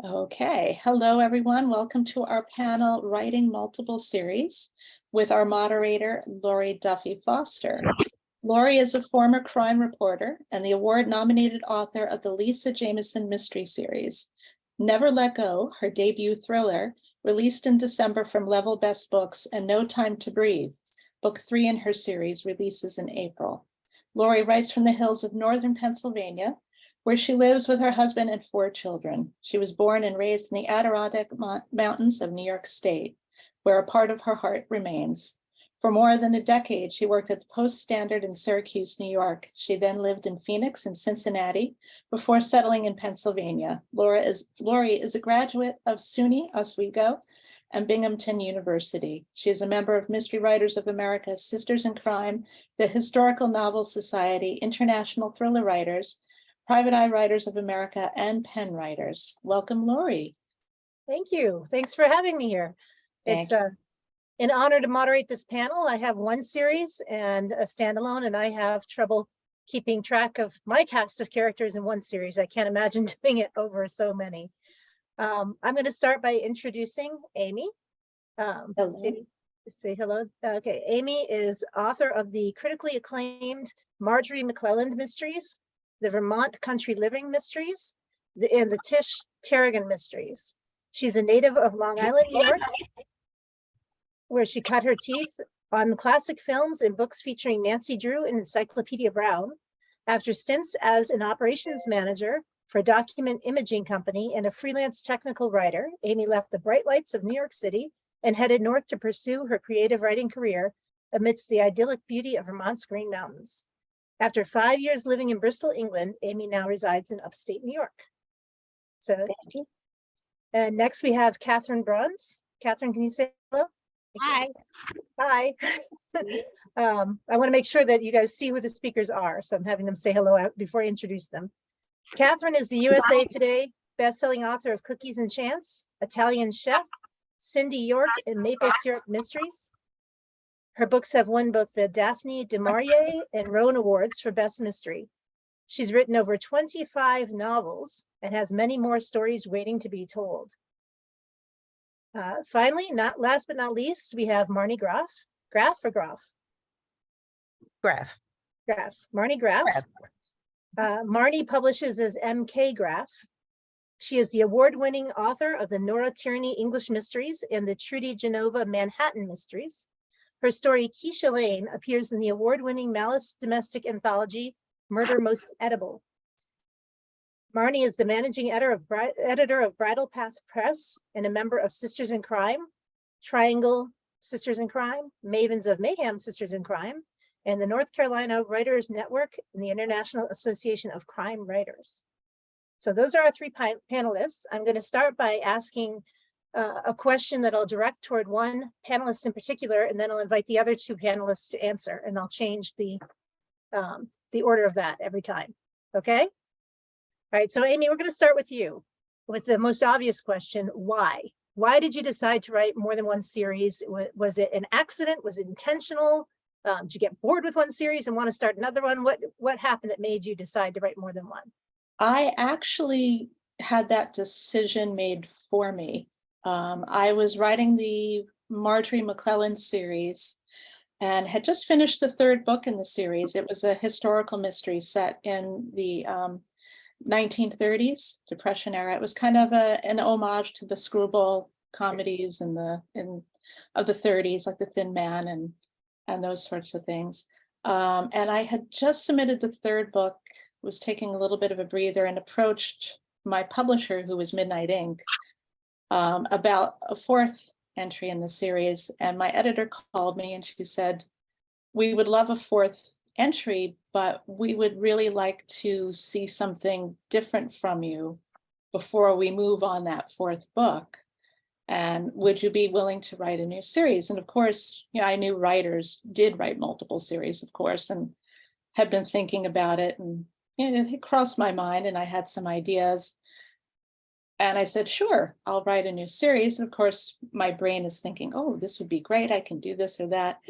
Okay, hello everyone. Welcome to our panel Writing Multiple series with our moderator, Lori Duffy Foster. Lori is a former crime reporter and the award-nominated author of the Lisa Jameson mystery series. Never Let Go, her debut thriller, released in December from Level Best Books, and No Time to Breathe, book 3 in her series, releases in April. Lori writes from the hills of northern Pennsylvania, where she lives with her husband and 4 children. She was born and raised in the Adirondack Mountains of New York State, where a part of her heart remains. For more than a decade, she worked at the Post-Standard in Syracuse, New York. She then lived in Phoenix and Cincinnati before settling in Pennsylvania. Lori is a graduate of SUNY Oswego and Binghamton University. She is a member of Mystery Writers of America, Sisters in Crime, the Historical Novel Society, International Thriller Writers, Private Eye Writers of America, and Pen Writers. Welcome, Lori. Thank you. Thanks for having me here. It's an honor to moderate this panel. I have 1 series and a standalone, and I have trouble keeping track of my cast of characters in 1 series. I can't imagine doing it over so many. I'm going to start by introducing Amy. Hello. Say hello. Okay, Amy is author of the critically acclaimed Marjorie McClelland mysteries, the Vermont Country Living mysteries, and the Tish Terrigan mysteries. She's a native of Long Island, New York, where she cut her teeth on classic films and books featuring Nancy Drew and Encyclopedia Brown. After stints as an operations manager for a document imaging company and a freelance technical writer, Amy left the bright lights of New York City and headed north to pursue her creative writing career amidst the idyllic beauty of Vermont's Green Mountains. After 5 years living in Bristol, England, Amy now resides in upstate New York. So, and next we have Catherine Bruns. Catherine, can you say hello? Hi. Hi. I want to make sure that you guys see who the speakers are, so I'm having them say hello out before I introduce them. Catherine is the USA Today best-selling author of Cookies and Chance, Italian Chef, Cindy York, and Maple Syrup Mysteries. Her books have won both the Daphne du Maurier and Rowan Awards for Best Mystery. She's written over 25 novels and has many more stories waiting to be told. Finally, last but not least, we have Marni Graff. Graff or Graff? Graff. Graff. Marni Graff. Marni publishes as M.K. Graff. She is the award-winning author of the Nora Tierney English Mysteries and the Trudy Genova Manhattan Mysteries. Her story, Keisha Lane, appears in the award-winning Malice domestic anthology, Murder Most Edible. Marni is the managing editor of Bridal Path Press and a member of Sisters in Crime, Triangle Sisters in Crime, Mavens of Mayhem Sisters in Crime, and the North Carolina Writers Network and the International Association of Crime Writers. So those are our 3 panelists. I'm going to start by asking a question that I'll direct toward one panelist in particular, and then I'll invite the other 2 panelists to answer, and I'll change the order of that every time. Okay? All right, so Amy, we're going to start with you with the most obvious question: why? Why did you decide to write more than 1 series? Was it an accident? Was it intentional? Did you get bored with 1 series and want to start another one? What happened that made you decide to write more than 1? I actually had that decision made for me. I was writing the Marjorie McClelland series and had just finished the 3rd book in the series. It was a historical mystery set in the 1930s, Depression era. It was kind of an homage to the screwball comedies of the 30s, like The Thin Man and those sorts of things. And I had just submitted the 3rd book, was taking a little bit of a breather, and approached my publisher, who was Midnight Ink, about a 4th entry in the series. And my editor called me and she said, "We would love a 4th entry, but we would really like to see something different from you before we move on that 4th book. And would you be willing to write a new series?" And of course, I knew writers did write multiple series, of course, and had been thinking about it. And it crossed my mind, and I had some ideas. And I said, sure, I'll write a new series. And of course, my brain is thinking, oh, this would be great. I can do this or that.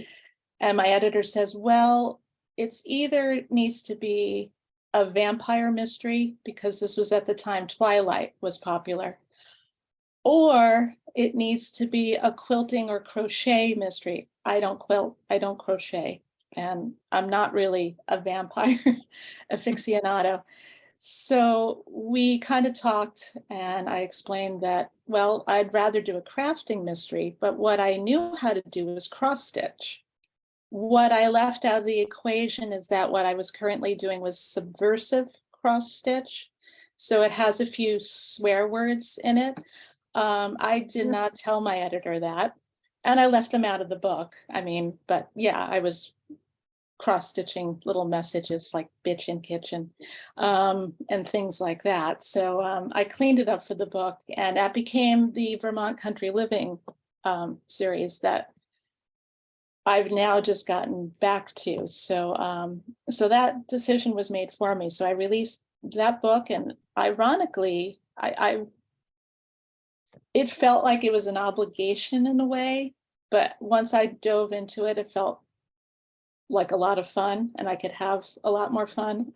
And my editor says, well, it's either needs to be a vampire mystery, because this was at the time Twilight was popular, or it needs to be a quilting or crochet mystery. I don't quilt, I don't crochet, and I'm not really a vampire aficionado. So we kind of talked, and I explained that, well, I'd rather do a crafting mystery, but what I knew how to do was cross stitch. What I left out of the equation is that what I was currently doing was subversive cross stitch. So it has a few swear words in it. I did not tell my editor that, and I left them out of the book. I mean, but yeah, I was cross stitching little messages like bitch in kitchen, and things like that. So I cleaned it up for the book, and that became the Vermont Country Living series that I've now just gotten back to. So so that decision was made for me. So I released that book, and ironically, it felt like it was an obligation in a way, but once I dove into it, it felt like a lot of fun, and I could have a lot more fun.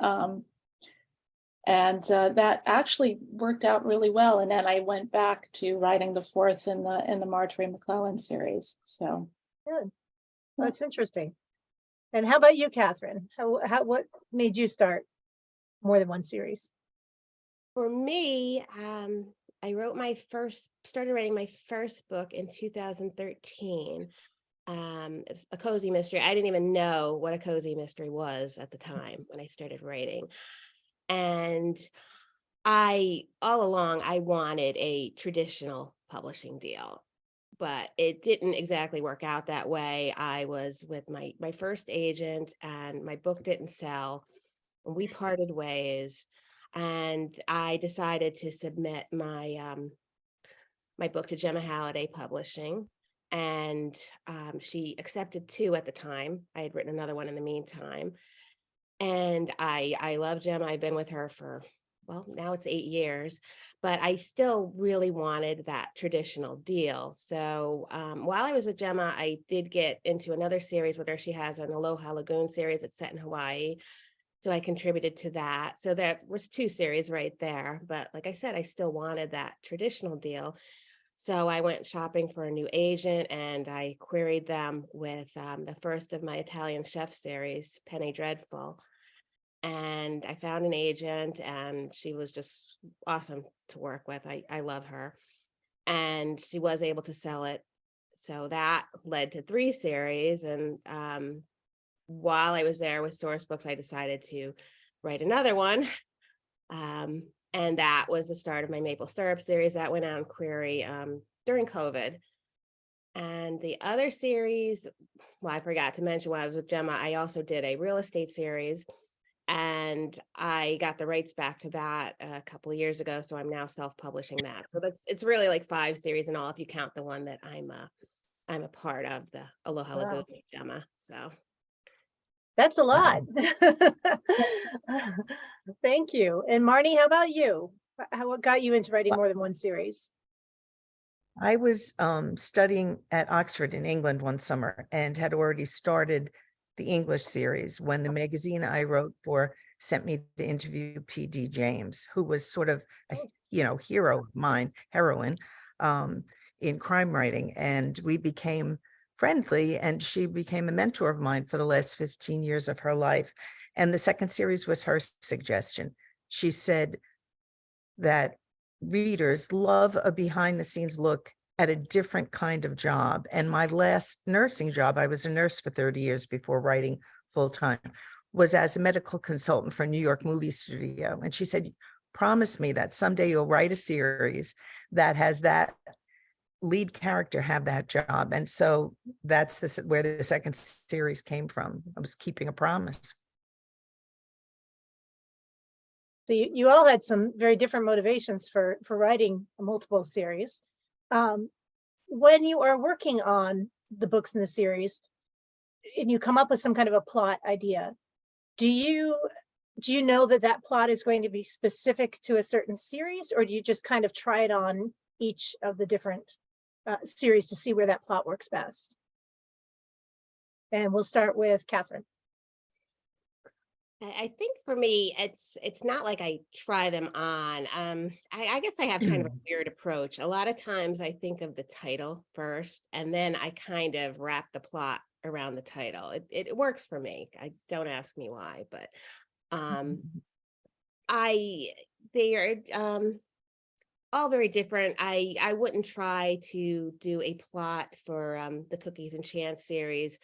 And that actually worked out really well. And then I went back to writing the fourth in the Marjorie McClellan series. So Good. That's interesting. And how about you, Catherine? What made you start more than one series? For me, I started writing my first book in 2013. It was a cozy mystery. I didn't even know what a cozy mystery was at the time when I started writing. And all along, I wanted a traditional publishing deal, but it didn't exactly work out that way. I was with my first agent, and my book didn't sell, and we parted ways. And I decided to submit my my book to Gemma Halliday Publishing, and she accepted 2 at the time. I had written another one in the meantime, and I love Gemma. I've been with her for, well, now it's 8 years, but I still really wanted that traditional deal. So while I was with Gemma, I did get into another series with her. She has an Aloha Lagoon series that's set in Hawaii. So I contributed to that. So there was 2 series right there. But like I said, I still wanted that traditional deal. So I went shopping for a new agent, and I queried them with the first of my Italian chef series, Penny Dreadful. And I found an agent, and she was just awesome to work with. I love her. And she was able to sell it. So that led to 3 series. And while I was there with Source Books, I decided to write another one. And that was the start of my maple syrup series that went out in query during COVID. And the other series, well, I forgot to mention while I was with Gemma, I also did a real estate series, and I got the rights back to that a couple of years ago. So I'm now self-publishing that. So it's really like 5 series in all, if you count the one that I'm a part of, the Aloha Wow. Lagoon with Gemma. So That's a lot. Thank you. And Marni, how about you? What got you into writing more than one series? I was studying at Oxford in England one summer and had already started the English series when the magazine I wrote for sent me to interview P.D. James, who was sort of a hero of mine, heroine in crime writing. And we became friendly, and she became a mentor of mine for the last 15 years of her life. And the second series was her suggestion. She said that readers love a behind the scenes look at a different kind of job. And my last nursing job, I was a nurse for 30 years before writing full time, was as a medical consultant for a New York movie studio. And she said, promise me that someday you'll write a series that has that lead character have that job. And so that's where the second series came from. I was keeping a promise. So you all had some very different motivations for writing multiple series. When you are working on the books in the series and you come up with some kind of a plot idea, do you know that plot is going to be specific to a certain series, or do you just kind of try it on each of the different series to see where that plot works best? And we'll start with Catherine. I think for me, it's not like I try them on. I guess I have kind of a weird approach. A lot of times I think of the title first, and then I kind of wrap the plot around the title. It works for me. I don't ask me why, but they are all very different. I wouldn't try to do a plot for the Cookies and Chance series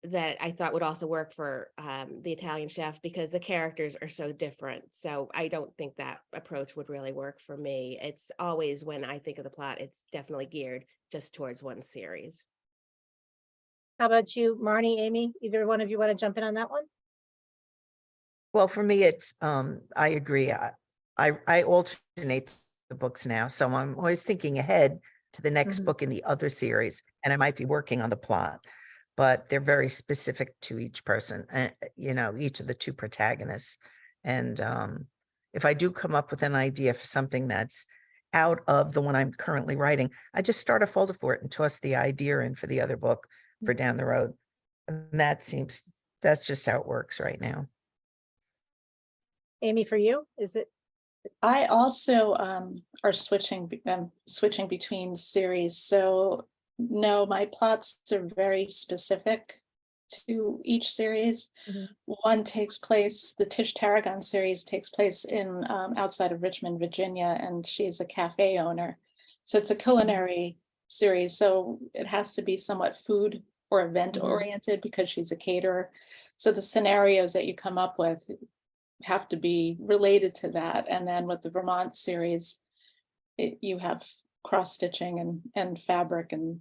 that I thought would also work for the Italian Chef, because the characters are so different. So I don't think that approach would really work for me. It's always, when I think of the plot, it's definitely geared just towards one series. How about you, Marni, Amy? Either one of you want to jump in on that one? Well, for me, it's I agree. I alternate the books now, so I'm always thinking ahead to the next book in the other series, and I might be working on the plot, but they're very specific to each person, you know, each of the two protagonists. And if I do come up with an idea for something that's out of the one I'm currently writing, I just start a folder for it and toss the idea in for the other book for down the road. And that's just how it works right now. Amy, for you, is it? I also are switching between series. So no, my plots are very specific to each series. One takes place, the Tish Tarragon series takes place in outside of Richmond, Virginia, and she's a cafe owner. So it's a culinary series. So it has to be somewhat food or event oriented because she's a caterer. So the scenarios that you come up with have to be related to that. And then with the Vermont series, you have cross stitching and fabric and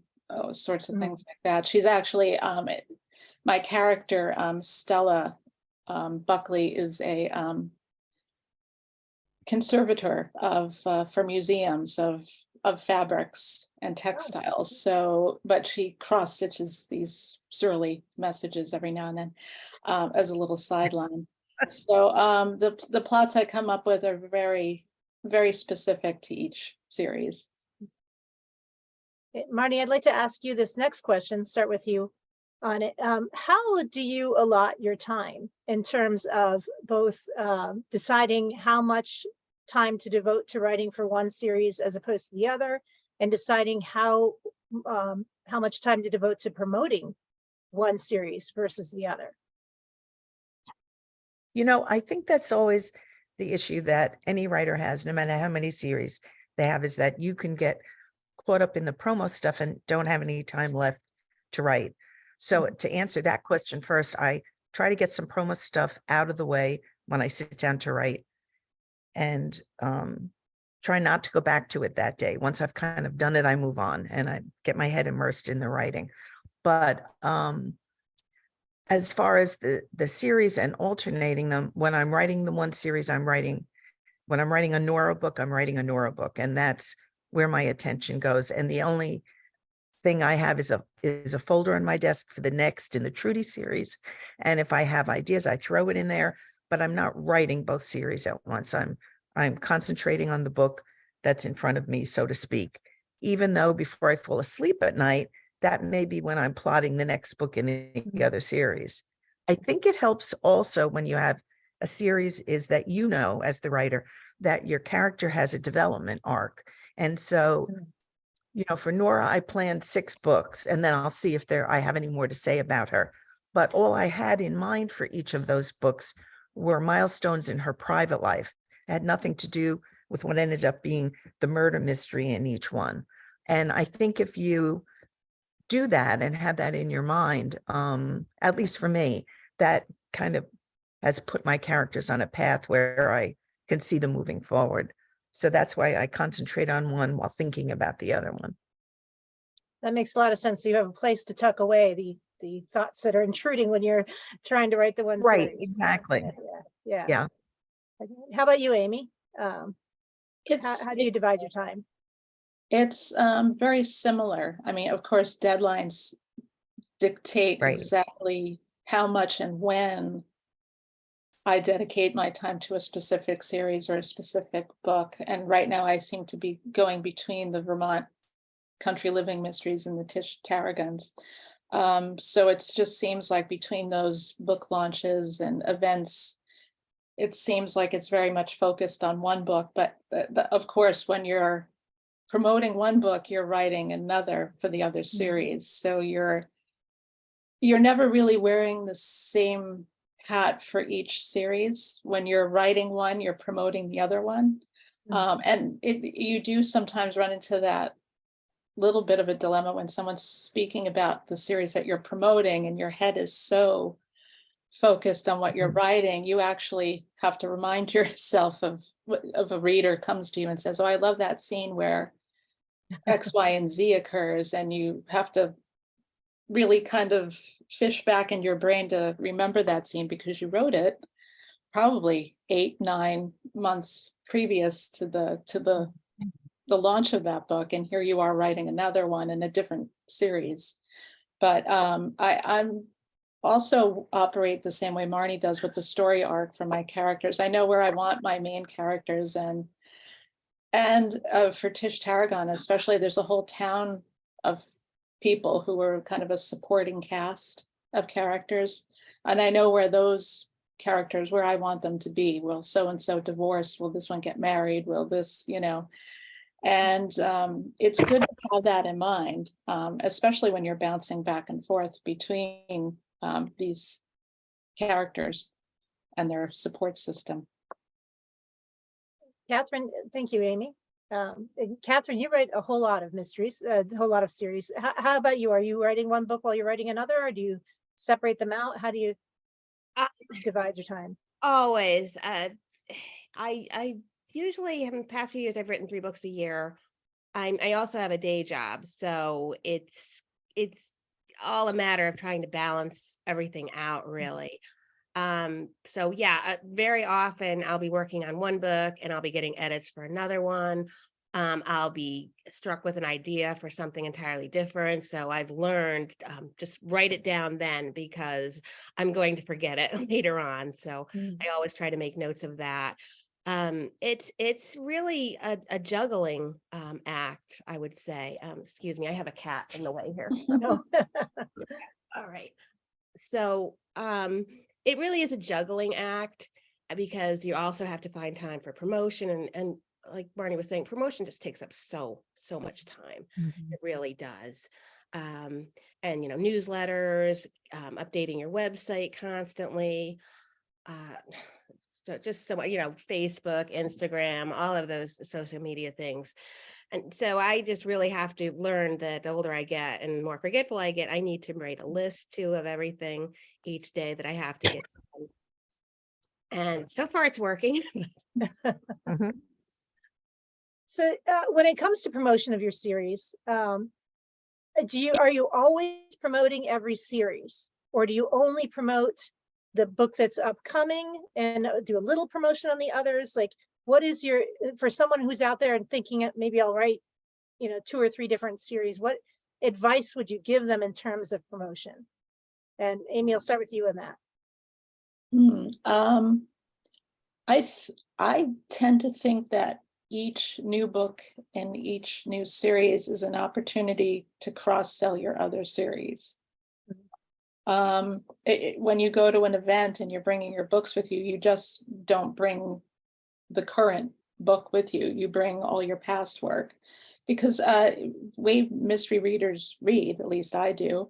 sorts of things like that. She's actually my character Stella Buckley is a conservator of for museums of fabrics and textiles. So, but she cross stitches these surly messages every now and then as a little sideline. So the plots I come up with are very, very specific to each series. Marni, I'd like to ask you this next question, start with you on it. How do you allot your time in terms of both deciding how much time to devote to writing for one series as opposed to the other, and deciding how much time to devote to promoting one series versus the other? You know, I think that's always the issue that any writer has, no matter how many series they have, is that you can get caught up in the promo stuff and don't have any time left to write. So to answer that question first, I try to get some promo stuff out of the way when I sit down to write, and try not to go back to it that day. Once I've kind of done it, I move on and I get my head immersed in the writing. But as far as the series and alternating them, when I'm writing the one series, when I'm writing a Nora book, I'm writing a Nora book, and that's where my attention goes. And the only thing I have is a folder on my desk for the next in the Trudy series. And if I have ideas, I throw it in there, but I'm not writing both series at once. I'm concentrating on the book that's in front of me, so to speak, even though before I fall asleep at night, that may be when I'm plotting the next book in the other series. I think it helps also when you have a series is that, you know, as the writer, that your character has a development arc. And so, you know, for Nora, I planned 6 books, and then I'll see if I have any more to say about her. But all I had in mind for each of those books were milestones in her private life. It had nothing to do with what ended up being the murder mystery in each one. And I think if you do that and have that in your mind, at least for me, that kind of has put my characters on a path where I can see them moving forward. So that's why I concentrate on one while thinking about the other one. That makes a lot of sense. So you have a place to tuck away the thoughts that are intruding when you're trying to write the one Right, series. exactly. Yeah. How about you, Amy? How do you divide your time? It's very similar. I mean, of course, deadlines dictate exactly how much and when I dedicate my time to a specific series or a specific book. And right now I seem to be going between the Vermont Country Living Mysteries and the Tish Tarragons. So it just seems like between those book launches and events, it seems like it's very much focused on one book, but of course, when you're promoting one book, you're writing another for the other series. So you're never really wearing the same hat for each series. When you're writing one, you're promoting the other one. And you do sometimes run into that little bit of a dilemma when someone's speaking about the series that you're promoting and your head is so focused on what you're writing, you actually have to remind yourself of a reader comes to you and says, oh, I love that scene where X, Y, and Z occurs, and you have to really kind of fish back in your brain to remember that scene because you wrote it probably 8-9 months previous to the launch of that book, and here you are writing another one in a different series. But I'm also operate the same way Marni does with the story arc for my characters. I know where I want my main characters, and for Tish Tarragon especially, there's a whole town of people who are kind of a supporting cast of characters, and I know where those characters, where I want them to be. Will so and so divorce? Will this one get married? Will this, and it's good to have that in mind, especially when you're bouncing back and forth between these characters and their support system. Catherine, thank you, Amy. Catherine, you write a whole lot of mysteries, a whole lot of series. How about you? Are you writing one book while you're writing another, or do you separate them out? How do you divide your time? Always. I usually, in the past few years, I've written 3 books a year. I also have a day job, so it's all a matter of trying to balance everything out, really. So yeah, very often I'll be working on one book and I'll be getting edits for another one. I'll be struck with an idea for something entirely different. So I've learned just write it down then, because I'm going to forget it later on. So I always try to make notes of that. It's really a juggling act, I would say. Excuse me, I have a cat in the way here. No. All right. So it really is a juggling act, because you also have to find time for promotion, and like Marni was saying, promotion just takes up so much time. It really does. And newsletters, updating your website constantly, so just so much, Facebook, Instagram, all of those social media things. And so I just really have to learn that the older I get and more forgetful I get, I need to write a list too of everything each day that I have to get done. And so far it's working. So when it comes to promotion of your series, are you always promoting every series, or do you only promote the book that's upcoming and do a little promotion on the others? Like, what is for someone who's out there and thinking maybe I'll write, 2 or 3 different series, what advice would you give them in terms of promotion? And Amy, I'll start with you on that. I tend to think that each new book and each new series is an opportunity to cross-sell your other series. When you go to an event and you're bringing your books with you, you just don't bring the current book with you. You bring all your past work, because way mystery readers read, at least I do.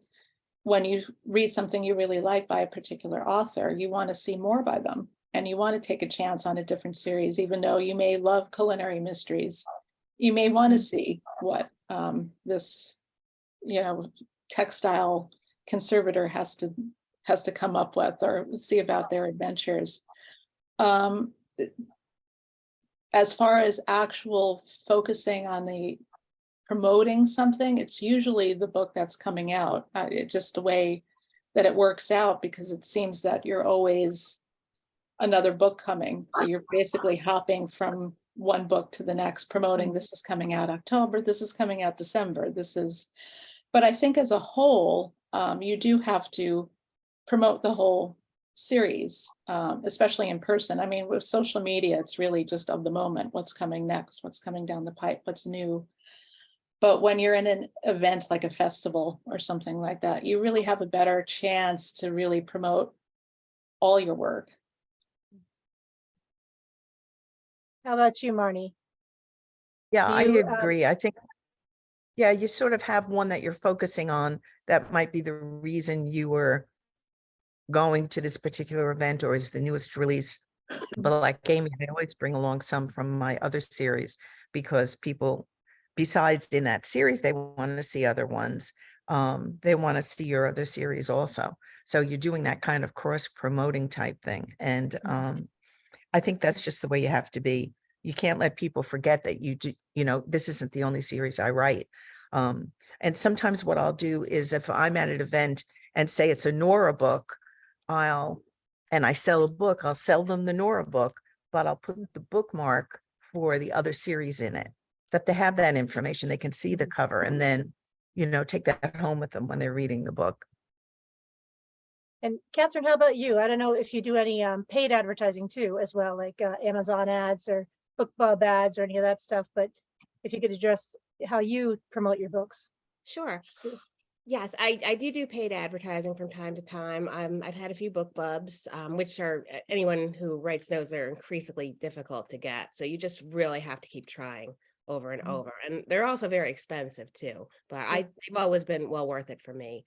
When you read something you really like by a particular author, you want to see more by them, and you want to take a chance on a different series. Even though you may love culinary mysteries, you may want to see what this, textile conservator has to come up with, or see about their adventures. As far as actual focusing on the promoting something, it's usually the book that's coming out. It's just the way that it works out, because it seems that you're always another book coming. So you're basically hopping from one book to the next, promoting this is coming out October, this is coming out December, but I think as a whole, you do have to promote the whole series, especially in person. I mean, with social media, it's really just of the moment, what's coming next, what's coming down the pipe, what's new. But when you're in an event like a festival or something like that, you really have a better chance to really promote all your work. How about you, Marni? Yeah, Do I you, agree. I think, yeah, you sort of have one that you're focusing on that might be the reason you were going to this particular event or is the newest release. But like Amy, I always bring along some from my other series because people, besides in that series, they want to see other ones. They want to see your other series also. So you're doing that kind of cross promoting type thing. And I think that's just the way you have to be. You can't let people forget that you do, you know, this isn't the only series I write. And sometimes what I'll do is if I'm at an event and say it's a Nora book, and I sell a book, I'll sell them the Nora book, but I'll put the bookmark for the other series in it, that they have that information, they can see the cover and then, you know, take that home with them when they're reading the book. and Catherine, how about you? I don't know if you do any paid advertising too, as well, like Amazon ads or BookBub ads or any of that stuff, but if you could address how you promote your books Sure. too. Yes, I do paid advertising from time to time. I've had a few book bubs, which are anyone who writes knows they're increasingly difficult to get. So you just really have to keep trying over and over. And they're also very expensive too, but they've always been well worth it for me.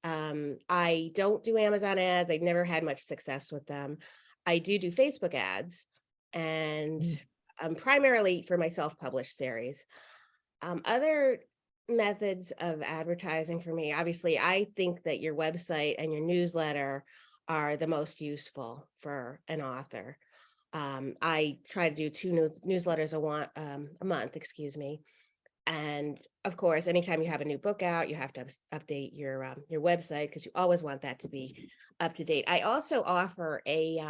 I don't do Amazon ads. I've never had much success with them. I do Facebook ads and primarily for my self-published series. Other methods of advertising for me, obviously, I think that your website and your newsletter are the most useful for an author. I try to do two newsletters a month, excuse me. And of course, anytime you have a new book out, you have to update your website because you always want that to be up to date. I also offer a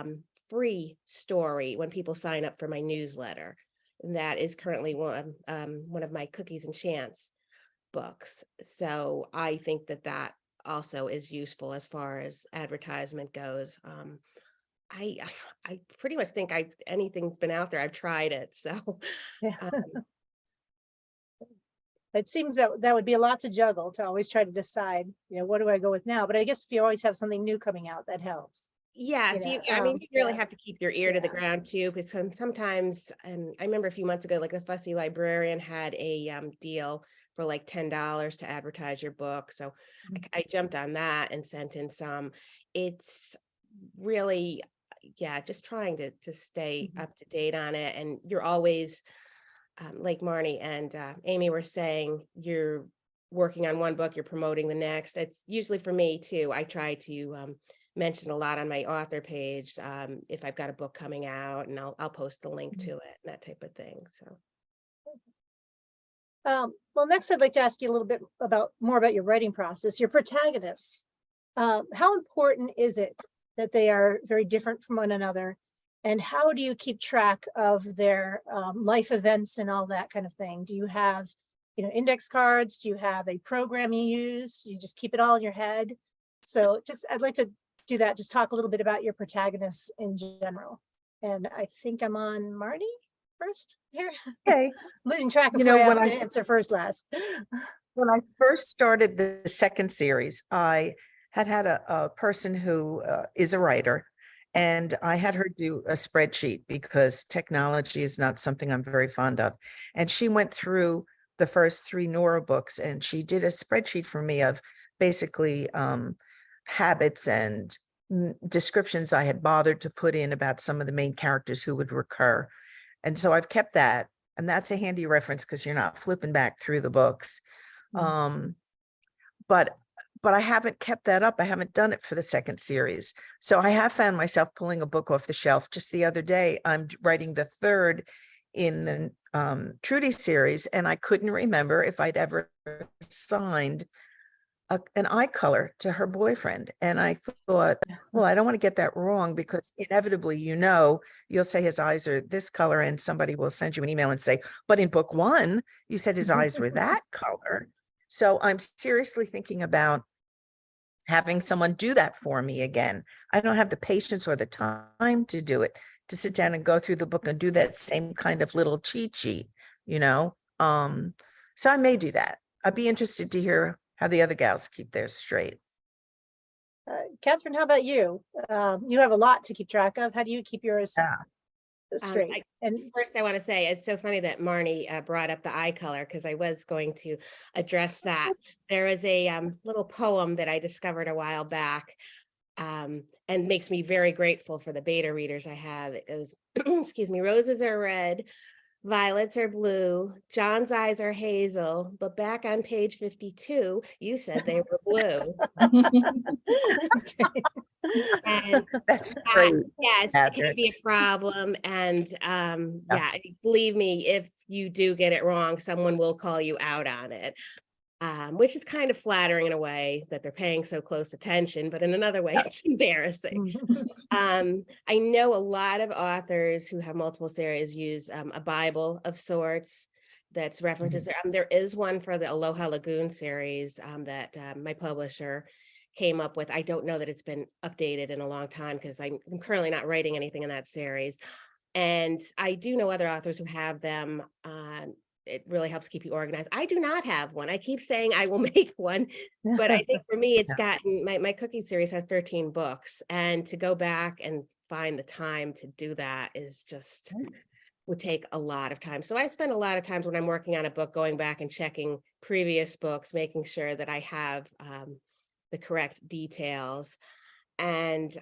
free story when people sign up for my newsletter. And that is currently one of my Cookies and Chance books. So I think that also is useful as far as advertisement goes. I I pretty much think anything's been out there, I've tried it. So Yeah. um, It seems that that would be a lot to juggle to always try to decide, you know, what do I go with now? But I guess if you always have something new coming out, that helps. yes, You know, I mean, you really yeah. have to keep your ear to the Yeah. ground too, because sometimes, and I remember a few months ago, like the Fussy Librarian had a deal for like $10 to advertise your book. So I jumped on that and sent in some. It's really, yeah, just trying to stay up to date on it. And you're always, like Marni and Amy were saying, you're working on one book, you're promoting the next. It's usually for me too. I try to mention a lot on my author page if I've got a book coming out, and I'll post the link to it and that type of thing. So. Well, next I'd like to ask you a little bit more about your writing process, your protagonists. How important is it that they are very different from one another? And how do you keep track of their life events and all that kind of thing? Do you have, you know, index cards? Do you have a program you use? You just keep it all in your head? So I'd like to do that. Just talk a little bit about your protagonists in general. And I think I'm on Marni first here. Okay. Losing track of You who know, I when asked to I answer first last. when I first started the second series, I had a person who is a writer, and I had her do a spreadsheet because technology is not something I'm very fond of. And she went through the first 3 Nora books, and she did a spreadsheet for me of basically habits and descriptions I had bothered to put in about some of the main characters who would recur. And so I've kept that, and that's a handy reference because you're not flipping back through the books. But I haven't kept that up. I haven't done it for the second series. So I have found myself pulling a book off the shelf. Just the other day, I'm writing the 3rd in the Trudy series, and I couldn't remember if I'd ever signed an eye color to her boyfriend. And I thought, well, I don't want to get that wrong because inevitably, you know, you'll say his eyes are this color and somebody will send you an email and say, but in book 1, you said his eyes were that color. So I'm seriously thinking about having someone do that for me again. I don't have the patience or the time to do it, to sit down and go through the book and do that same kind of little cheat sheet, you know? So I may do that. I'd be interested to hear how the other gals keep theirs straight. Catherine, how about you? You have a lot to keep track of. How do you keep yours Yeah. straight? And First, I want to say it's so funny that Marni brought up the eye color, because I was going to address that. There is a little poem that I discovered a while back, and makes me very grateful for the beta readers I have. It goes, excuse me, roses are red, violets are blue, John's eyes are hazel, but back on page 52, you said they were blue. that's great. And That's great. yes, it can Catherine. be a problem. And yeah, believe me, if you do get it wrong, someone will call you out on it. Which is kind of flattering in a way that they're paying so close attention, but in another way, it's embarrassing. I know a lot of authors who have multiple series use a Bible of sorts that's references there. There is one for the Aloha Lagoon series that my publisher came up with. I don't know that it's been updated in a long time, because I'm currently not writing anything in that series. And I do know other authors who have them. It really helps keep you organized. I do not have one. I keep saying I will make one, but I think for me, it's gotten, my cookie series has 13 books, and to go back and find the time to do that is just, would take a lot of time. So I spend a lot of times when I'm working on a book, going back and checking previous books, making sure that I have the correct details. And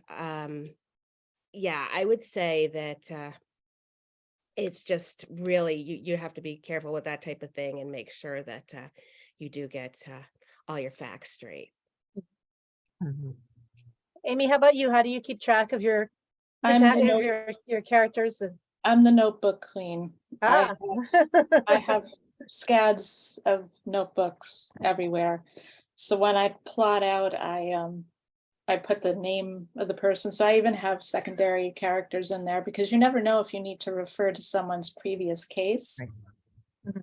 yeah, I would say that it's just really, you have to be careful with that type of thing and make sure that you do get all your facts straight. Amy, how about you? How do you keep track of your your characters? I'm the notebook queen. Ah. I have scads of notebooks everywhere. So when I plot out, I put the name of the person. So I even have secondary characters in there, because you never know if you need to refer to someone's previous case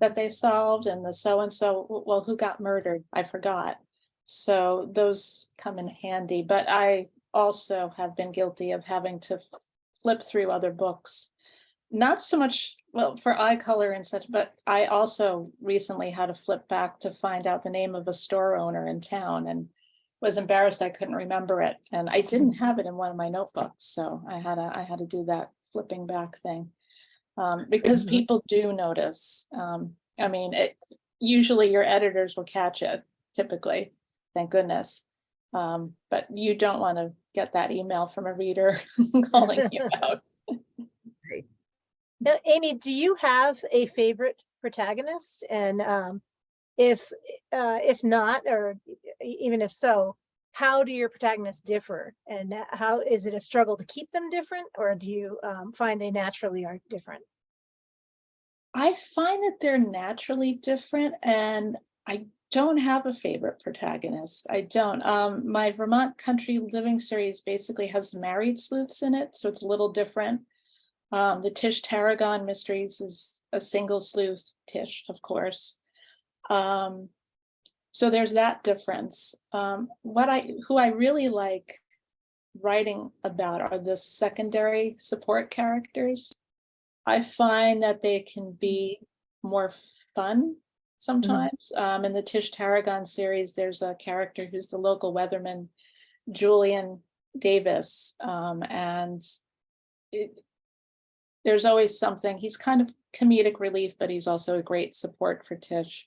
that they solved, and the so-and-so, well, who got murdered? I forgot. So those come in handy, but I also have been guilty of having to flip through other books. Not so much, well, for eye color and such, but I also recently had to flip back to find out the name of a store owner in town, and was embarrassed I couldn't remember it, and I didn't have it in one of my notebooks, so I had to do that flipping back thing, because people do notice. I mean, usually your editors will catch it, typically, thank goodness, but you don't want to get that email from a reader calling you out. Now, Amy, do you have a favorite protagonist? And if not, or even if so, how do your protagonists differ? And how is it a struggle to keep them different, or do you find they naturally are different? I find that they're naturally different, and I don't have a favorite protagonist. I don't. My Vermont Country Living series basically has married sleuths in it, so it's a little different. The Tish Tarragon Mysteries is a single sleuth, Tish, of course. So there's that difference. Who I really like writing about are the secondary support characters. I find that they can be more fun sometimes. In the Tish Tarragon series, there's a character who's the local weatherman, Julian Davis, and there's always something. He's kind of comedic relief, but he's also a great support for Tish,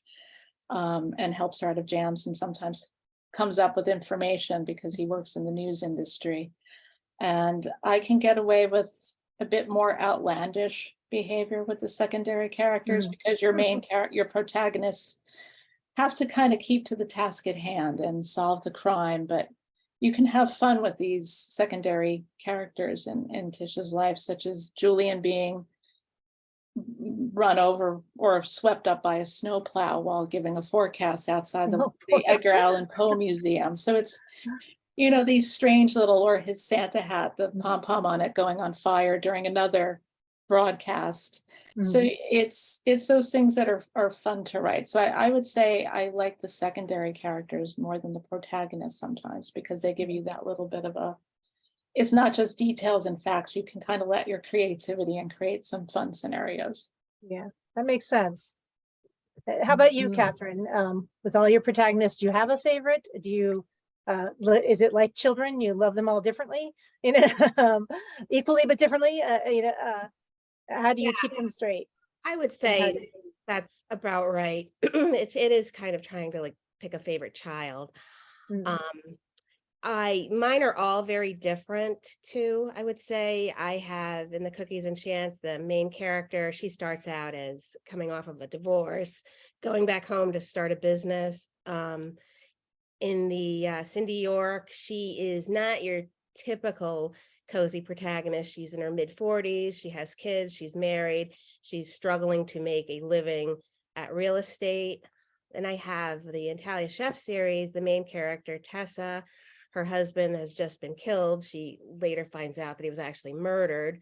and helps her out of jams, and sometimes comes up with information because he works in the news industry. And I can get away with a bit more outlandish behavior with the secondary characters, because your main character, your protagonists, have to kind of keep to the task at hand and solve the crime, but you can have fun with these secondary characters in Tish's life, such as Julian being run over or swept up by a snowplow while giving a forecast outside the Edgar Allan Poe Museum. So it's, these strange little, or his Santa hat, the pom-pom on it going on fire during another broadcast. So it's those things that are fun to write. So I would say I like the secondary characters more than the protagonists sometimes, because they give you that little bit of it's not just details and facts. You can kind of let your creativity and create some fun scenarios. Yeah, that makes sense. How about you, Mhm. Catherine? With all your protagonists, do you have a favorite? Do you, is it like children? You love them all differently, equally but differently? How do you keep them straight? I would And how say that's about right. It is kind of trying to like pick a favorite child. Mm, Mine are all very different too. I would say I have in the Cookies and Chance, the main character, she starts out as coming off of a divorce, going back home to start a business. In the Cindy York, she is not your typical cozy protagonist. She's in her mid-40s, she has kids, she's married, she's struggling to make a living at real estate. And I have the Italia Chef series, the main character, Tessa. Her husband has just been killed. She later finds out that he was actually murdered.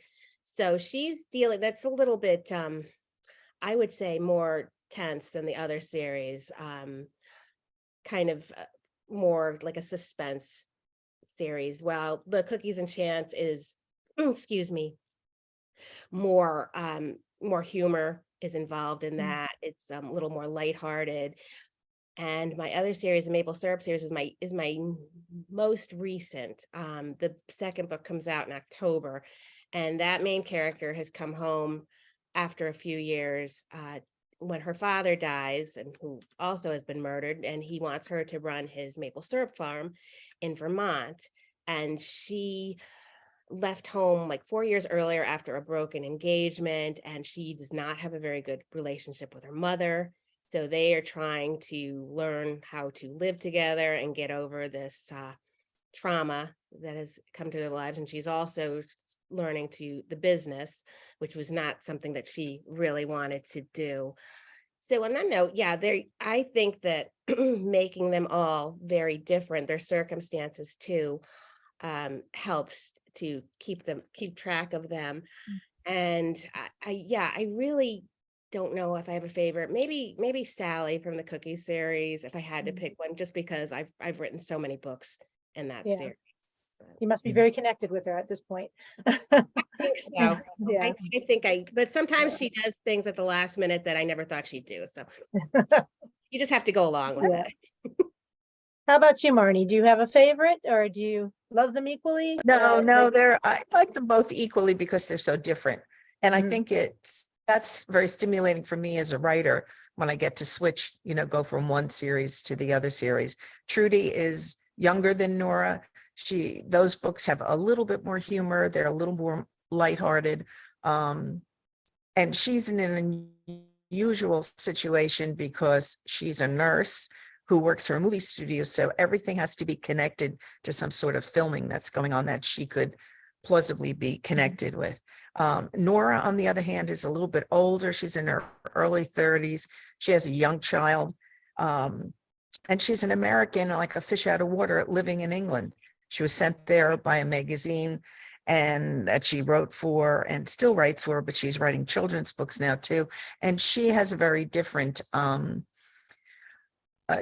So she's dealing, that's a little bit, I would say, more tense than the other series. Kind of more like a suspense series, while the Cookies and Chance is, excuse me, more humor is involved in that. It's a little more lighthearted. And my other series, the Maple Syrup series, is my most recent. The second book comes out in October, and that main character has come home after a few years when her father dies, and who also has been murdered, and he wants her to run his maple syrup farm in Vermont. And she left home like 4 years earlier after a broken engagement, and she does not have a very good relationship with her mother. So they are trying to learn how to live together and get over this trauma that has come to their lives. And she's also learning to the business, which was not something that she really wanted to do. So on that note, yeah, I think that making them all very different, their circumstances too, helps to keep track of them. And I really don't know if I have a favorite. Maybe Sally from the Cookie series, if I had to pick one, just because I've written so many books in that Yeah. series. You must be very connected with her at this point. I think so. Yeah. But sometimes she does things at the last minute that I never thought she'd do. So you just have to go along with Yeah. it. How about you, Marni? Do you have a favorite, or do you love them equally? No, I like them both equally because they're so different. And I Mhm. think that's very stimulating for me as a writer when I get to switch, go from one series to the other series. Trudy is younger than Nora. Those books have a little bit more humor. They're a little more lighthearted. And she's in an unusual situation because she's a nurse who works for a movie studio. So everything has to be connected to some sort of filming that's going on that she could plausibly be connected with. Nora, on the other hand, is a little bit older. She's in her early 30s. She has a young child. And she's an American, like a fish out of water, living in England. She was sent there by a magazine and that she wrote for and still writes for, but she's writing children's books now too. And she has a very different,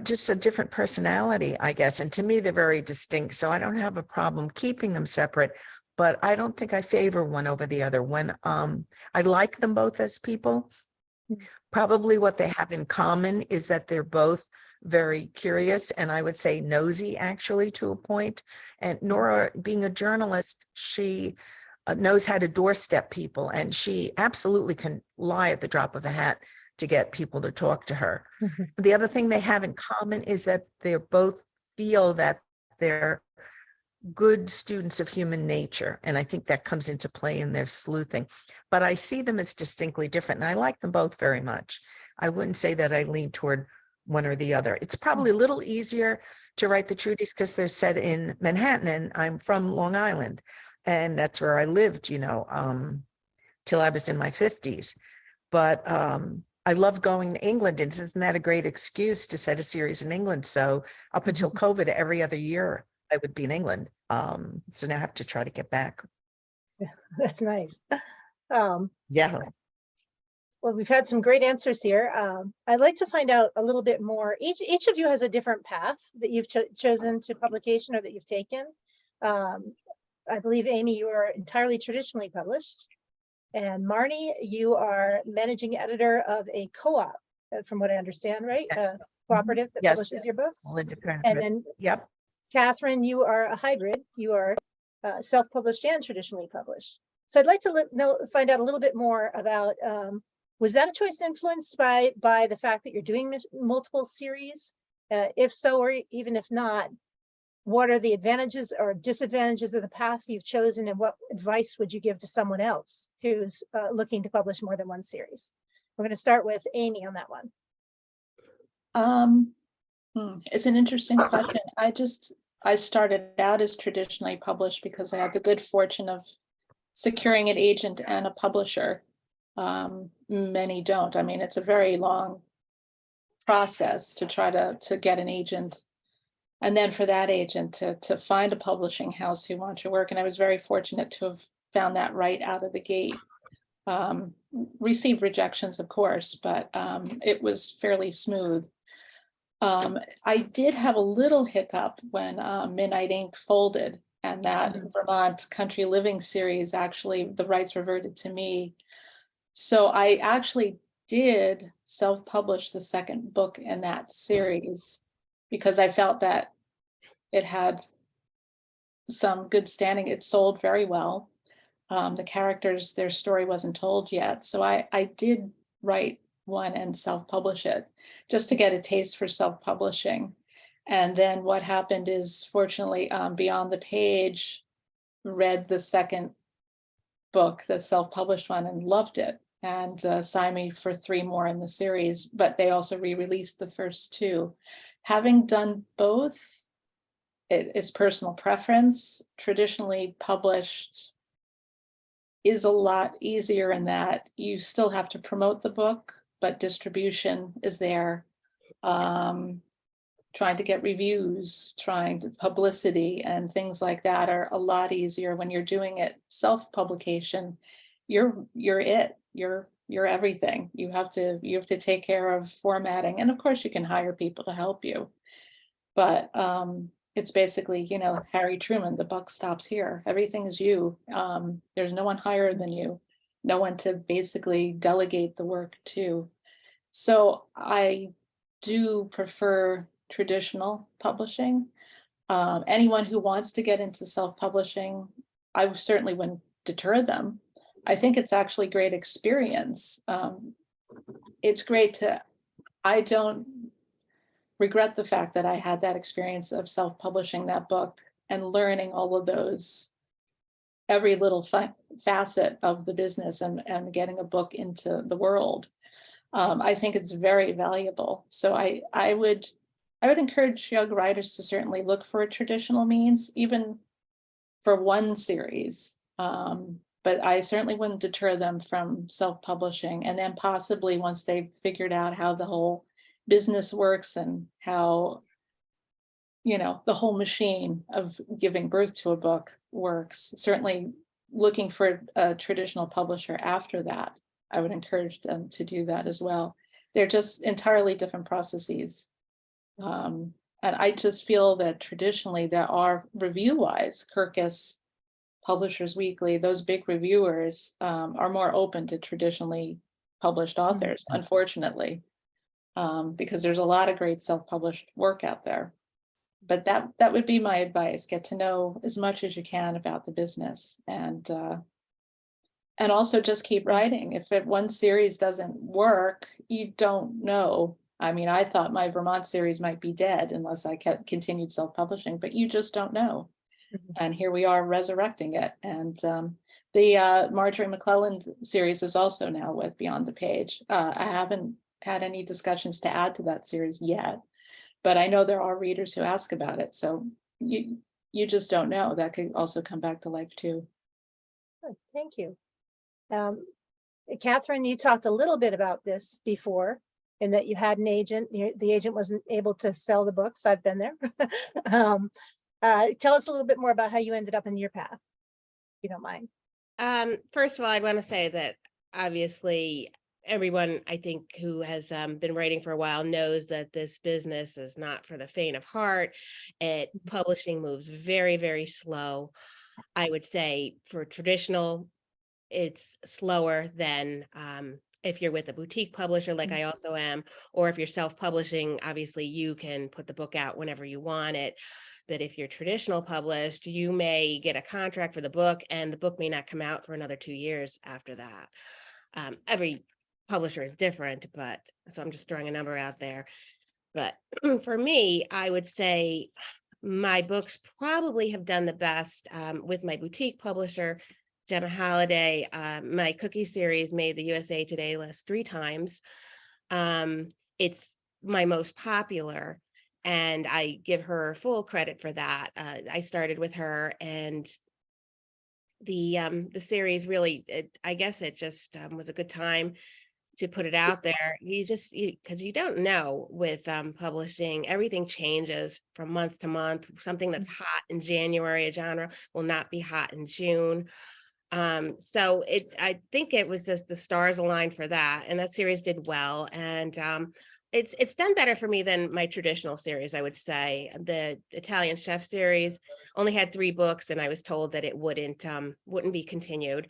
just a different personality, I guess. And to me, they're very distinct. So I don't have a problem keeping them separate, but I don't think I favor one over the other. When I like them both as people, probably what they have in common is that they're both very curious and I would say nosy, actually, to a point. And Nora, being a journalist, she knows how to doorstep people, and she absolutely can lie at the drop of a hat to get people to talk to her. The other thing they have in common is that they both feel that they're good students of human nature. And I think that comes into play in their sleuthing. But I see them as distinctly different, and I like them both very much. I wouldn't say that I lean toward one or the other. It's probably a little easier to write the Trudys because they're set in Manhattan, and I'm from Long Island. And that's where I lived, till I was in my 50s. But I love going to England, and isn't that a great excuse to set a series in England? So up until COVID, every other year I would be in England. So now I have to try to get back. That's nice. Yeah. Well, we've had some great answers here. I'd like to find out a little bit more. Each of you has a different path that you've chosen to publication or that you've taken. I believe, Amy, you are entirely traditionally published. And Marni, you are managing editor of a co-op from what I understand, right? Yes. Cooperative that Yes. publishes your books. Small independent And press. then Yep. Catherine, you are a hybrid. You are self-published and traditionally published. So I'd like to find out a little bit more about, was that a choice influenced by the fact that you're doing multiple series? If so, or even if not, what are the advantages or disadvantages of the path you've chosen, and what advice would you give to someone else who's looking to publish more than one series? We're going to start with Amy on that one. It's an interesting question. I started out as traditionally published because I had the good fortune of securing an agent and a publisher. Many don't. I mean, it's a very long process to try to get an agent, and then for that agent to find a publishing house who wants your work. And I was very fortunate to have found that right out of the gate. Received rejections, of course, but it was fairly smooth. I did have a little hiccup when Midnight Ink folded, and that Vermont Country Living series, actually the rights reverted to me. So I actually did self-publish the second book in that series because I felt that it had some good standing. It sold very well. The characters, their story wasn't told yet. So I did write one and self-publish it just to get a taste for self-publishing. And then what happened is, fortunately, Beyond the Page read the second book, the self-published one, and loved it, and signed me for 3 more in the series, but they also re-released the first 2. Having done both, it's personal preference. Traditionally published is a lot easier in that you still have to promote the book, but distribution is there. Trying to get reviews, trying to publicity and things like that are a lot easier when you're doing it self-publication. You're everything. You have to take care of formatting, and of course you can hire people to help you, but it's basically, Harry Truman, the buck stops here. Everything is you. There's no one higher than you, no one to basically delegate the work to. So I do prefer traditional publishing. Anyone who wants to get into self-publishing, I certainly wouldn't deter them. I think it's actually great experience. It's great I don't regret the fact that I had that experience of self-publishing that book and learning all of those, every little facet of the business and getting a book into the world. I think it's very valuable. So I would encourage young writers to certainly look for a traditional means, even for one series. But I certainly wouldn't deter them from self-publishing. And then possibly once they've figured out how the whole business works and how, the whole machine of giving birth to a book works, certainly looking for a traditional publisher after that. I would encourage them to do that as well. They're just entirely different processes. And I just feel that traditionally there are, review-wise, Kirkus, Publishers Weekly, those big reviewers are more open to traditionally published authors, unfortunately, because there's a lot of great self-published work out there. But that would be my advice: get to know as much as you can about the business, and also just keep writing. If one series doesn't work, you don't know. I mean, I thought my Vermont series might be dead unless I continued self-publishing, but you just don't know. And here we are resurrecting it. And the Marjorie McClelland series is also now with Beyond the Page. I haven't had any discussions to add to that series yet, but I know there are readers who ask about it. So you just don't know. That could also come back to life too. Good, thank you. Catherine, you talked a little bit about this before, in that you had an agent. The agent wasn't able to sell the books. I've been there. Tell us a little bit more about how you ended up in your path, if you don't mind. First of all, I'd want to say that obviously everyone, I think, who has been writing for a while knows that this business is not for the faint of heart. Publishing moves very, very slow. I would say for traditional, it's slower than if you're with a boutique publisher, like I also am, or if you're self-publishing, obviously you can put the book out whenever you want it. But if you're traditional published, you may get a contract for the book and the book may not come out for another 2 years after that. Every publisher is different, but so I'm just throwing a number out there. But for me, I would say my books probably have done the best with my boutique publisher, Gemma Halliday. My cookie series made the USA Today list 3 times. It's my most popular, and I give her full credit for that. I started with her, and the series really, I guess it just was a good time to put it out there. Because you don't know with publishing, everything changes from month to month. Something that's hot in January, a genre, will not be hot in June. So I think it was just the stars aligned for that, and that series did well. And it's done better for me than my traditional series, I would say. The Italian Chef series only had 3 books, and I was told that it wouldn't be continued.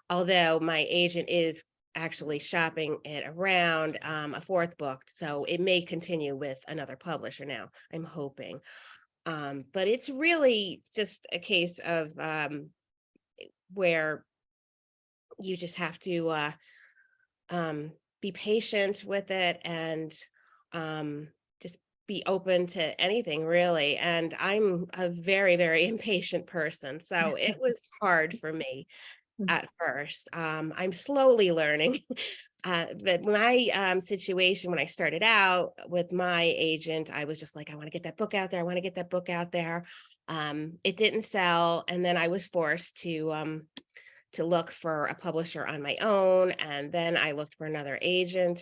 Although my agent is actually shopping it around a 4th book, so it may continue with another publisher now, I'm hoping. But it's really just a case of where you just have to be patient with it, and just be open to anything, really. And I'm a very, very impatient person, so it was hard for me at first. I'm slowly learning. But my situation when I started out with my agent, I was just like, I want to get that book out there. I want to get that book out there. It didn't sell, and then I was forced to look for a publisher on my own, and then I looked for another agent.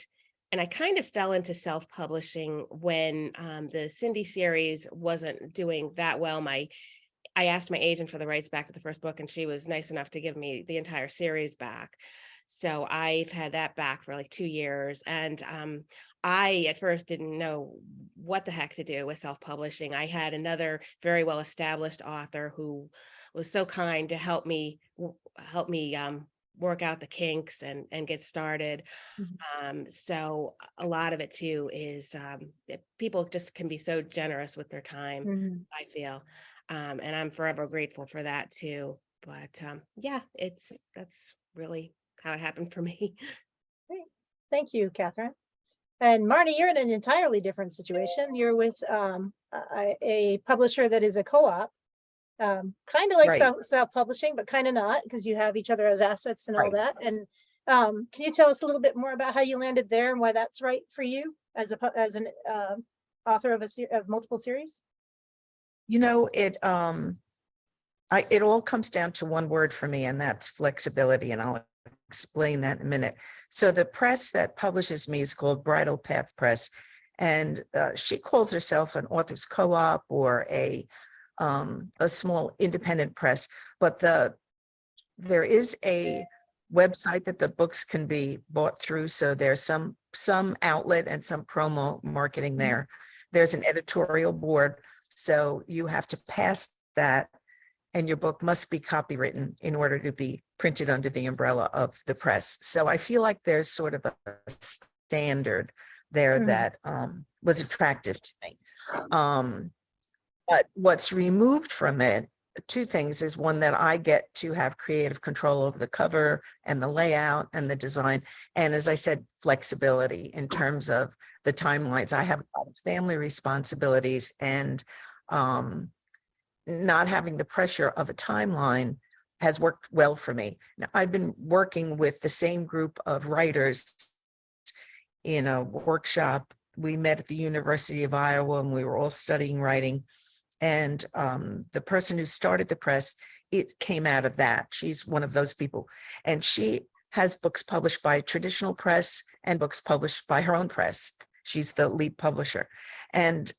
And I kind of fell into self-publishing when the Cindy series wasn't doing that well. I asked my agent for the rights back to the first book, and she was nice enough to give me the entire series back. So I've had that back for like 2 years. And I at first didn't know what the heck to do with self-publishing. I had another very well-established author who was so kind to help me work out the kinks and get started. So a lot of it too is that people just can be so generous with their time, I feel. And I'm forever grateful for that too. But yeah, that's really how it happened for me. Great. Thank you, Catherine. And Marni, you're in an entirely different situation. You're with a publisher that is a co-op, kind of like Right. self-publishing, but kind of not, because you have each other as assets and all Right. that. And can you tell us a little bit more about how you landed there and why that's right for you as an author of multiple series? You know, it all comes down to one word for me, and that's flexibility. And I'll explain that in a minute. So the press that publishes me is called Bridal Path Press, and she calls herself an author's co-op or a small independent press. But there is a website that the books can be bought through. So there's some outlet and some promo marketing there. There's an editorial board. So you have to pass that, and your book must be copywritten in order to be printed under the umbrella of the press. So I feel like there's sort of a standard there that was attractive to me. But what's removed from it, 2 things is, one, that I get to have creative control over the cover and the layout and the design. And as I said, flexibility in terms of the timelines. I have a lot of family responsibilities, and not having the pressure of a timeline has worked well for me. Now, I've been working with the same group of writers in a workshop. We met at the University of Iowa, and we were all studying writing. And the person who started the press, it came out of that. She's one of those people. And she has books published by a traditional press and books published by her own press. She's the lead publisher. And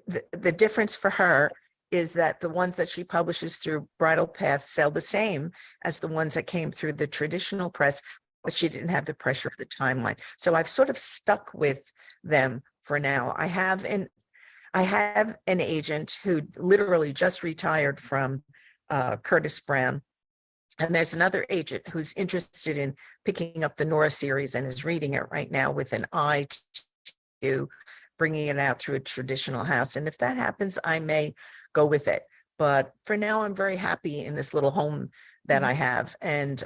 the difference for her is that the ones that she publishes through Bridal Path sell the same as the ones that came through the traditional press, but she didn't have the pressure of the timeline. So I've sort of stuck with them for now. I have an agent who literally just retired from Curtis Brown, And there's another agent who's interested in picking up the Nora series and is reading it right now with an eye to bringing it out through a traditional house. And if that happens, I may go with it. But for now, I'm very happy in this little home that I have. And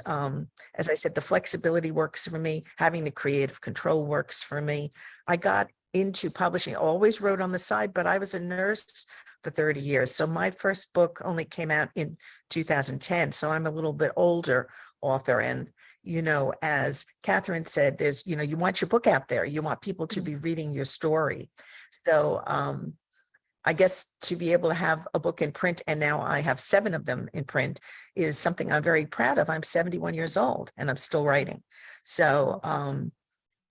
as I said, the flexibility works for me. Having the creative control works for me. I got into publishing, always wrote on the side, but I was a nurse for 30 years. So my first book only came out in 2010. So I'm a little bit older author. And, you know, as Catherine said, there's, you know, you want your book out there. You want people to be reading your story. So I guess to be able to have a book in print, and now I have 7 of them in print, is something I'm very proud of. I'm 71 years old and I'm still writing. So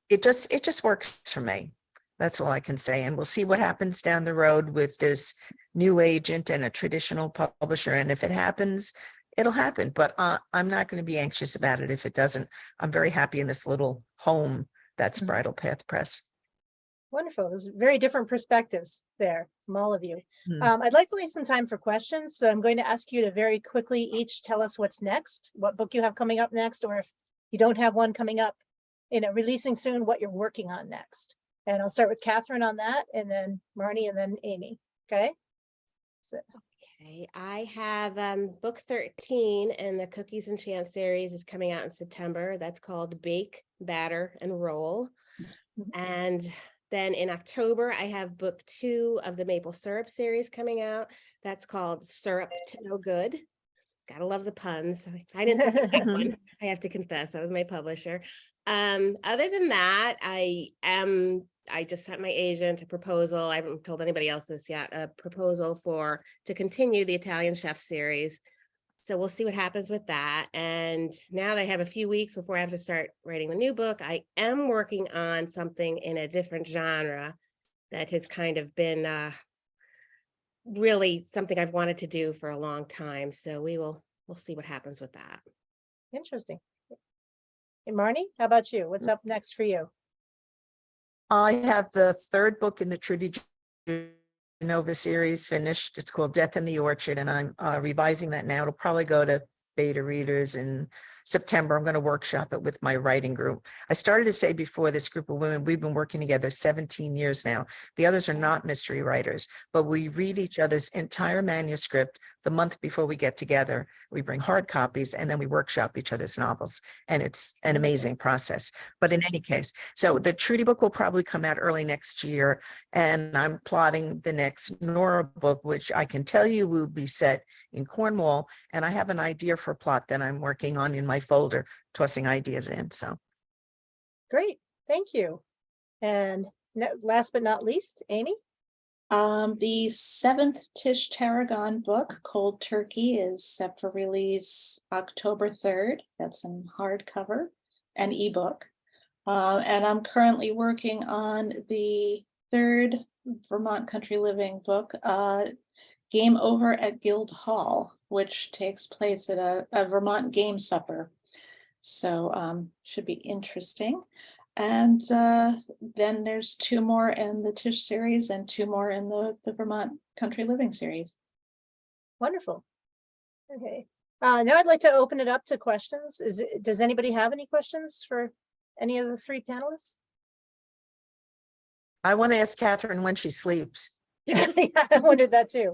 it just works for me. That's all I can say. And we'll see what happens down the road with this new agent and a traditional publisher. And if it happens, it'll happen. But I'm not going to be anxious about it if it doesn't. I'm very happy in this little home that's Bridal Path Press. Wonderful. There's very different perspectives there from all of you. Hmm. I'd like to leave some time for questions. So I'm going to ask you to very quickly each tell us what's next, what book you have coming up next, or if you don't have one coming up, you know, releasing soon, what you're working on next. And I'll start with Catherine on that, and then Marni, and then Amy. Okay. So Okay, I have book 13 in the Cookies and Chance series is coming out in September. That's called Bake, Batter, and Roll. And then in October, I have book 2 of the Maple Syrup series coming out. That's called Syrup to No Good. Gotta love the puns. I didn't think that one. I have to confess, that was my publisher. Other than that, I just sent my agent a proposal. I haven't told anybody else this yet, a proposal to continue the Italian Chef series. So we'll see what happens with that. And now that I have a few weeks before I have to start writing the new book, I am working on something in a different genre that has kind of been really something I've wanted to do for a long time. So we'll see what happens with that. interesting. And Marni, how about you? What's up next for you? I have the 3rd book in the Trudy Genova series finished. It's called Death in the Orchard, and I'm revising that now. It'll probably go to beta readers in September. I'm going to workshop it with my writing group. I started to say before, this group of women, we've been working together 17 years now. The others are not mystery writers, but we read each other's entire manuscript the month before we get together. We bring hard copies and then we workshop each other's novels. And it's an amazing process. But in any case, so the Trudy book will probably come out early next year. And I'm plotting the next Nora book, which I can tell you will be set in Cornwall. And I have an idea for a plot that I'm working on in my folder, tossing ideas in. So Great, thank you. And last but not least, Amy. The 7th Tish Tarragon book, Cold Turkey, is set for release October 3rd. That's in hardcover and ebook. And I'm currently working on the 3rd Vermont Country Living book, Game Over at Guild Hall, which takes place at a Vermont game supper. So should be interesting. And then there's 2 more in the Tish series and 2 more in the Vermont Country Living series. Wonderful. Okay. Now I'd like to open it up to questions. Does anybody have any questions for any of the 3 panelists? I want to ask Catherine when she sleeps. Yeah, I wondered that too.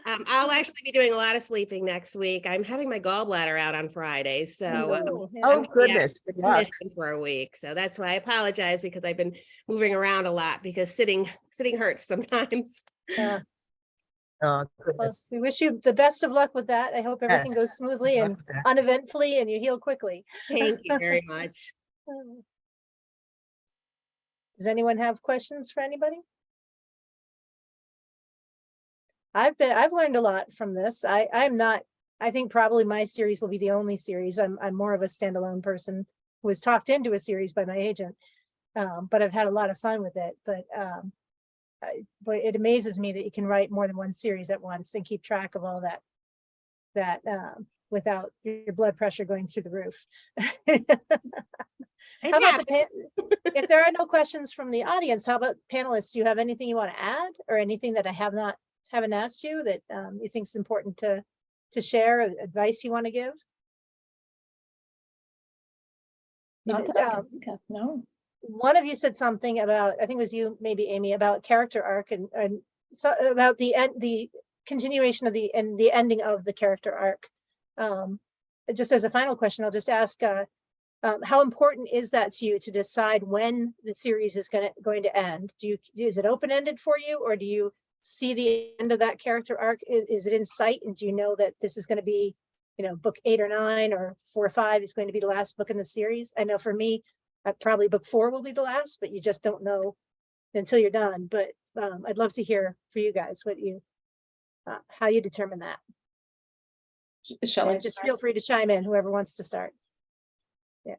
I'll actually be doing a lot of sleeping next week. I'm having my gallbladder out on Friday, so Oh, yeah. Oh, goodness. Good luck. for a week. So that's why I apologize, because I've been moving around a lot because sitting hurts sometimes. Yeah. Oh, Well, goodness. we wish you the best of luck with that. I hope everything Yes. goes smoothly Good luck and with that. uneventfully, and you heal quickly. Thank you very much. Does anyone have questions for anybody? I've learned a lot from this. I think probably my series will be the only series. I'm more of a standalone person who was talked into a series by my agent. But I've had a lot of fun with it. But it amazes me that you can write more than one series at once and keep track of all that without your blood pressure going through the roof. How about if there are no questions from the audience, how about panelists? Do you have anything you want to add, or anything that I haven't asked you that you think is important to to share, advice you want to give? Not that I can think of, no. One of you said something about, I think it was you, maybe Amy, about character arc and so about the continuation of the ending of the character arc. Just as a final question, I'll just ask, how important is that to you to decide when the series is going to end? Is it open-ended for you, or do you see the end of that character arc? Is it in sight, and do you know that this is going to be, book 8 or 9 or 4 or 5 is going to be the last book in the series? I know for me, probably book 4 will be the last, but you just don't know until you're done. But I'd love to hear for you guys what you, how you determine that. Shall I Just start? feel free to chime in, whoever wants to start. Yeah,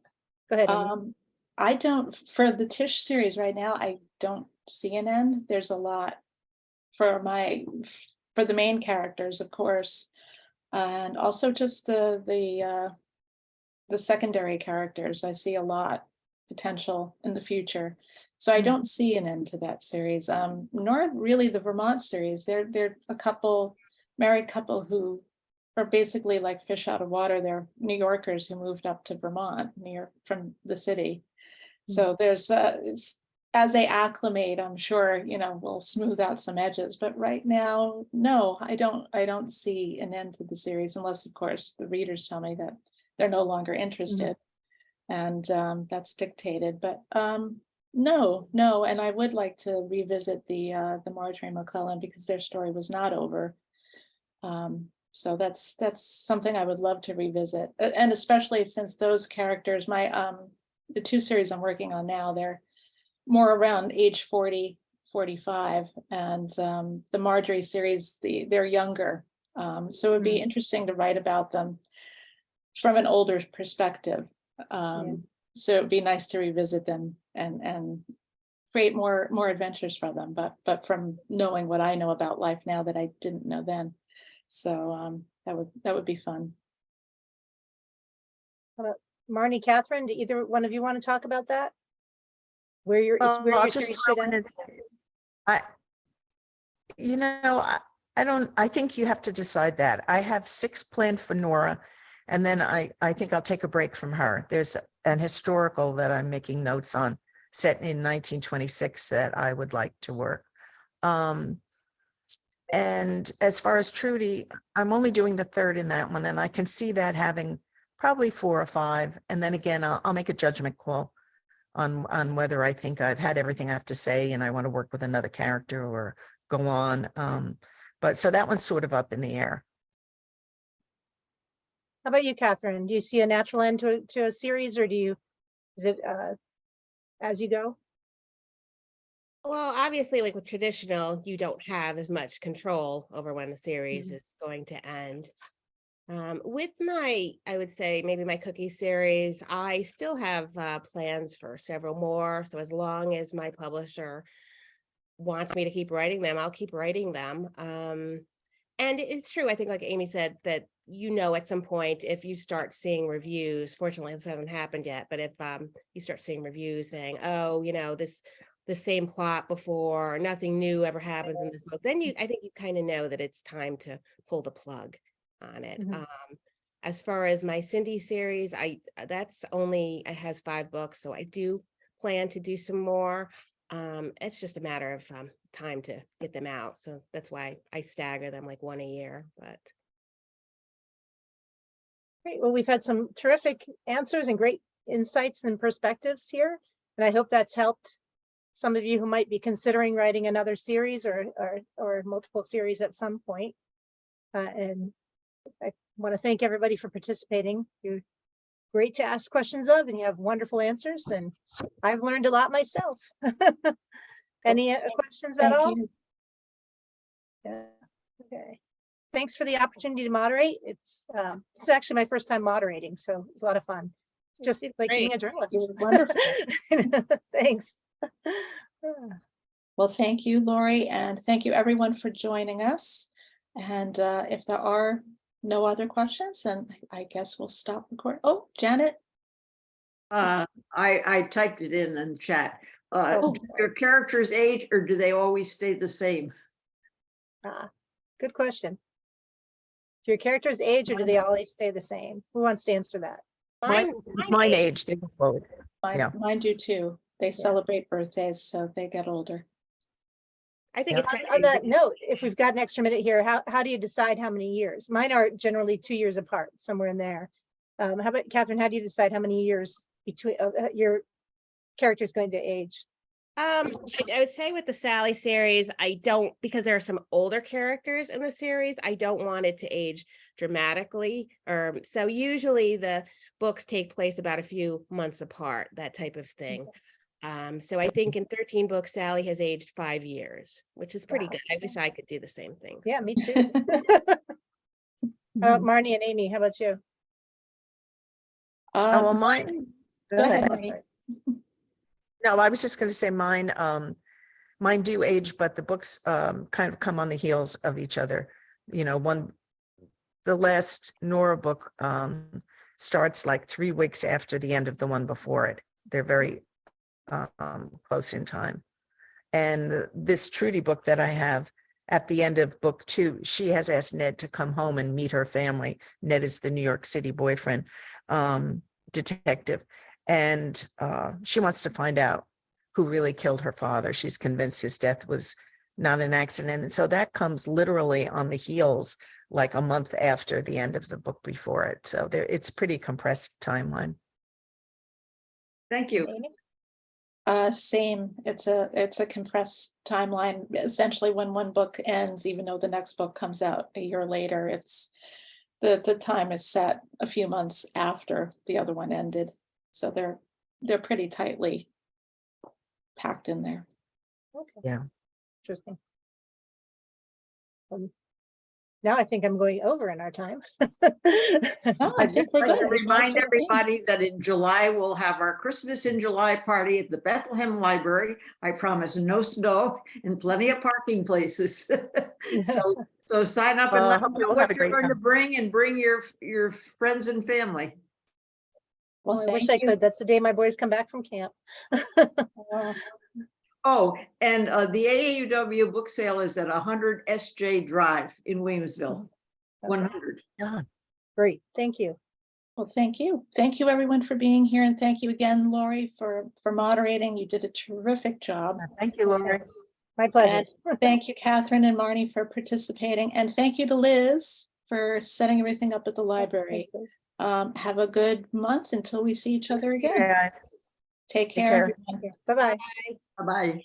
go ahead. Amy. I don't, for the Tish series right now, I don't see an end. There's a lot for the main characters, of course, and also just the secondary characters. I see a lot potential in the future, so I don't see an end to that series. Nor really the Vermont series. They're a married couple who are basically like fish out of water. They're New Yorkers who moved up to Vermont, from the city. So there's as they acclimate, I'm sure, we'll smooth out some edges. But right now, no, I don't see an end to the series, unless, of course, the readers tell me that they're no longer interested, and that's dictated. But no, and I would like to revisit the Marjorie McClellan, because their story was not over. So that's something I would love to revisit, and especially since those characters, the 2 series I'm working on now, they're more around age 40, 45, and the Marjorie series, they're younger. So it would be interesting to write about them from an older perspective. So it'd be nice to revisit them and create more adventures for them, but from knowing what I know about life now that I didn't know then. So that would be fun. Marni, Catherine, do either one of you want to talk about that? Where your I'll just series throw should in end? I think you have to decide that. I have 6 planned for Nora, and then I think I'll take a break from her. There's an historical that I'm making notes on, set in 1926, that I would like to work. And as far as Trudy, I'm only doing the 3rd in that one, and I can see that having probably 4 or 5. And then again, I'll make a judgment call on whether I think I've had everything I have to say and I want to work with another character or go on. But so that one's sort of up in the air. How about you, Catherine? Do you see a natural end to a series, or is it as you go? Well, obviously, like with traditional, you don't have as much control over when the series is going to end. With I would say maybe my cookie series, I still have plans for several more. So as long as my publisher wants me to keep writing them, I'll keep writing them. And it's true, I think, like Amy said, that at some point, if you start seeing reviews, fortunately this hasn't happened yet, but if you start seeing reviews saying, oh, the same plot before, nothing new ever happens in this book, then I think you kind of know that it's time to pull the plug on it. As far as my Cindy series, it has 5 books, so I do plan to do some more. It's just a matter of time to get them out, so that's why I stagger them like 1 a year. But great. Well, we've had some terrific answers and great insights and perspectives here, and I hope that's helped some of you who might be considering writing another series or multiple series at some point. And I want to thank everybody for participating. You're great to ask questions of, and you have wonderful answers, and I've learned a lot myself. Any questions at all? Yeah. Okay. Thanks for the opportunity to moderate. It's actually my first time moderating, so it's a lot of fun. It's just like being a journalist. Wonderful. Thanks. Well, thank you, Lori, and thank you everyone for joining us. And if there are no other questions, then I guess we'll stop recording. Oh, Janet. I typed it in the chat. Oh, Do your characters age, or do they always stay the same? Good question. Do your characters age or do they always stay the same? Who wants to answer that? Mine age, they go forward. Yeah. Mine do too. They celebrate birthdays, so they get older. I think Yeah. it's kind On of that note, if we've got an extra minute here, how do you decide how many years? Mine are generally 2 years apart, somewhere in there. How about Catherine? How do you decide how many years between your character's going to age? I would say with the Sally series, I don't, because there are some older characters in the series, I don't want it to age dramatically. So usually the books take place about a few months apart, that type of thing. So I think in 13 books, Sally has aged 5 years, which is pretty Wow. good. I wish I could do the same thing. Yeah, so. me too. Marni and Amy, how about you? Oh, well, mine. Go ahead, Oh, Marni. sorry. No, I was just going to say mine. Mine do age, but the books kind of come on the heels of each other. You know, the last Nora book starts like 3 weeks after the end of the one before it. They're very close in time. And this Trudy book that I have, at the end of book 2, she has asked Ned to come home and meet her family. Ned is the New York City boyfriend, detective. And she wants to find out who really killed her father. She's convinced his death was not an accident. And so that comes literally on the heels, like a month after the end of the book before it. So it's pretty compressed timeline. Thank you. Amy? Same. It's a compressed timeline. Essentially, when one book ends, even though the next book comes out a year later, it's the time is set a few months after the other one ended. So they're pretty tightly packed in there. Okay. Yeah. Interesting. Now I think I'm going over in our time. Oh, I I'd think just we're like to good. remind everybody that in July, we'll have our Christmas in July party at the Bethlehem Library. I promise no snow and plenty of parking places. So sign up and Well, I let hope me you know all have what a you're great going to time. bring, and bring your friends and family. Well, I wish thank I you. could. That's the day my boys come back from camp. Oh, and the AAUW book sale is at 100 SJ Drive in Williamsville. 100. Yeah. Great, thank you. Well, thank you. Thank you, everyone, for being here. And thank you again, Lori, for moderating. You did a terrific job. Thank you, Lori. Yes, my pleasure. And thank you, Catherine and Marni, for participating. And thank you to Liz for setting everything up at the library. Have a good month until we see each other again. Yeah. Take Take care, care. everyone. Bye-bye. Bye-bye.